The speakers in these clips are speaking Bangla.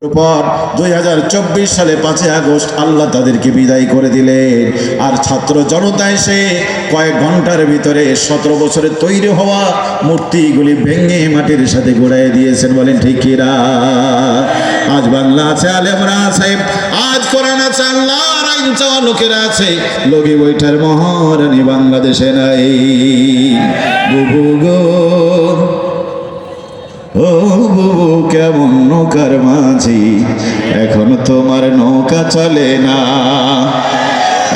পর 2024 সালে 5 আগস্ট আল্লাহ তাদেরকে বিদায় করে দিলেন। আর ছাত্র জনতা এসে কয়েক ঘন্টার ভিতরে 17 বছরের তৈরি হওয়া মূর্তিগুলি ভেঙে মাটির সাথে গড়াইয়ে দিয়েছেন। বলেন ঠিক কিনা? আজ বাংলা আছে, আলেমরা আছে, আজ কোরআন আছে, আল্লাহর আইন চাওয়া লোকেরা আছে। লগি বৈঠার মহারানী বাংলাদেশে নাই। বুবু গো ও বুবু কেমন নৌকার মাঝি, এখন তোমার নৌকা চলে না,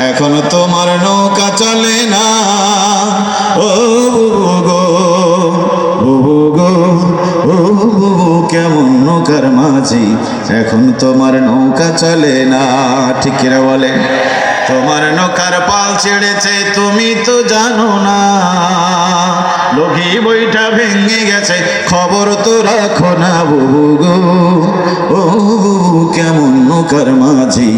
এখন তোমার নৌকা চলে না। ও বুবু গো, বুবু গো, ও বুবু কেমন নৌকার মাঝি, এখন তোমার নৌকা চলে না। ঠিক কিনা বলেন? তোমার নৌকার পাল ছেড়েছে তুমি তো জানো না, লগি বইটা ভেঙে গেছে খবর তো রাখো না। বুবু গো ও বুবু কেমন নৌকার মাঝি,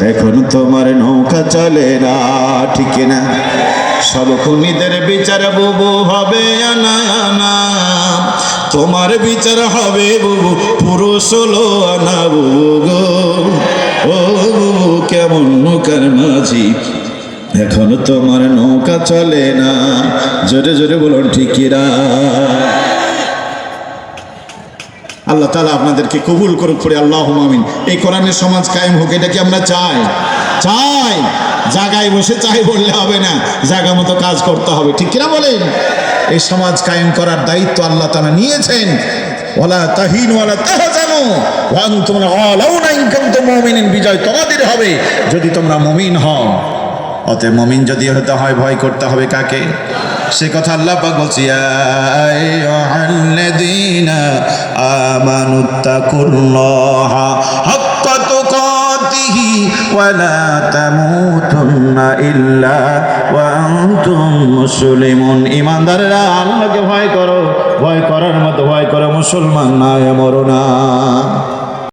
এখন তোমার নৌকা চলে না। ঠিক না? সব খুনিদের বিচার বুবু হবে আনা আনা, তোমার বিচার হবে বুবু পুরো 16 আনা। বুবু গো ও বুবু কেমন নৌকার মাঝি, এখন তোমার নৌকা চলে না। জোরে জোরে বলুন ঠিক কিনা? আল্লাহ তাআলা আপনাদেরকে কবুল করুক পড়ে আল্লাহুম্মা আমিন। এই কোরআনের সমাজ কায়েম হোক, এটা কি আমরা চাই? চাই। জায়গায় বসে চাই বললে হবে না, জায়গা মতো কাজ করতে হবে। ঠিক কিনা বলেন? এই সমাজ কায়েম করার দায়িত্ব আল্লাহ তাআলা নিয়েছেন। ওয়ালা তাহিনু ওয়ালা তাহজানু ওয়া আনতুম আ'লাউনা ইন কুনতুম মুমিনিন, বিজয় তোমাদের হবে যদি তোমরা মুমিন হও। অতএব মুমিন যদি হতে হয় ভয় করতে হবে কাকে? সে কথা আল্লাহ পাক বলছে, ইয়া আইয়ুহাল্লাযীনা আমানুত্তাকুল্লাহা হাক্কা তুকাতিহি ওয়া লা তামুতুন্না ইল্লা ওয়া আনতুম মুসলিমুন। ঈমানদাররা আল্লাহকে ভয় করো, ভয় করার মতো ভয় করো, মুসলমান না মরো না।